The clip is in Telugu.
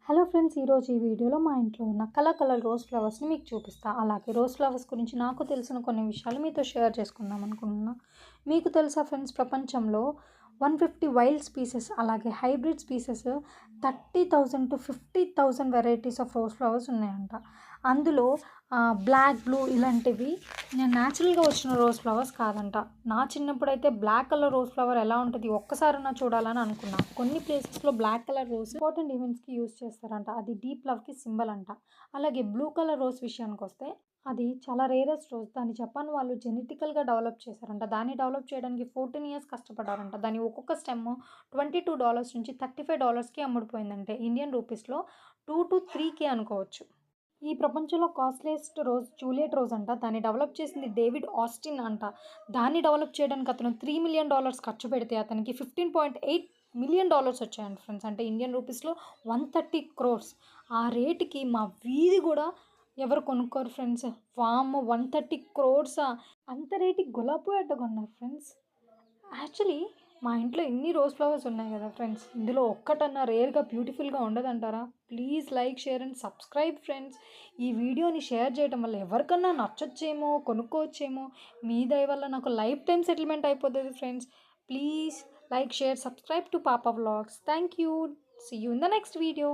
హలో ఫ్రెండ్స్, ఈరోజు ఈ వీడియోలో మా ఇంట్లో ఉన్న కలర్ రోజ్ ఫ్లవర్స్ని మీకు చూపిస్తా. అలాగే రోజ్ ఫ్లవర్స్ గురించి నాకు తెలిసిన కొన్ని విషయాలు మీతో షేర్ చేసుకుందాం అనుకుంటున్నా. మీకు తెలుసా ఫ్రెండ్స్, ప్రపంచంలో 150 వైల్డ్ స్పీసెస్ అలాగే hybrid species 30,000 to 50,000 varieties of rose flowers ఉన్నాయంట. అందులో బ్లాక్, బ్లూ ఇలాంటివి నేను న్యాచురల్గా వచ్చిన రోజ్ ఫ్లవర్స్ కాదంట. నా చిన్నప్పుడు అయితే బ్లాక్ కలర్ రోజ్ ఫ్లవర్ ఎలా ఉంటుంది ఒక్కసారైనా చూడాలని అనుకున్నా. కొన్ని ప్లేసెస్లో బ్లాక్ కలర్ రోజ్ ఇంపార్టెంట్ ఈవెంట్స్కి యూజ్ చేస్తారంట. అది డీప్ లవ్కి సింబల్ అంట. అలాగే బ్లూ కలర్ రోజ్ విషయానికి వస్తే అది చాలా రేరెస్ట్ రోజ్. దాన్ని జపాన్ వాళ్ళు జెనెటికల్గా డెవలప్ చేశారంట. దాన్ని డెవలప్ చేయడానికి 14 years కష్టపడ్డారంట. దాని ఒక్కొక్క స్టెమ్ $22 నుంచి $35కి అమ్ముడుపోయిందంటే ఇండియన్ రూపీస్లో 2 to 3K అనుకోవచ్చు. ఈ ప్రపంచంలో కాస్ట్లీయెస్ట్ రోజ్ జూలియట్ రోజ్ అంట. దాన్ని డెవలప్ చేసింది డేవిడ్ ఆస్టిన్ అంట. దాన్ని డెవలప్ చేయడానికి అతను $3 million ఖర్చు పెడితే అతనికి $15.8 million వచ్చాయంట ఫ్రెండ్స్. అంటే ఇండియన్ రూపీస్లో 130 crores. ఆ రేటుకి మా వీధి కూడా ఎవరు కొనుక్కోరు ఫ్రెండ్స్. వామ్మో, 130 crores! అంత రేటుకి గులాబీ పువ్వు ఎట్ట కొన్నారు ఫ్రెండ్స్? యాక్చువల్లీ మా ఇంట్లో ఎన్ని రోజ్ ఫ్లవర్స్ ఉన్నాయి కదా ఫ్రెండ్స్, ఇందులో ఒక్కటన్నా రేర్గా బ్యూటిఫుల్గా ఉండదంటారా? Please like, share and subscribe friends. ఈ వీడియోని షేర్ చేయడం వల్ల ఎవరికన్నా నచ్చొచ్చేమో, కొనుక్కోవచ్చేమో. మీ దయ వల్ల నాకు లైఫ్ టైం సెటిల్మెంట్ అయిపోతుంది friends. Please like, share, subscribe to Papa vlogs. Thank you. See you in the next video.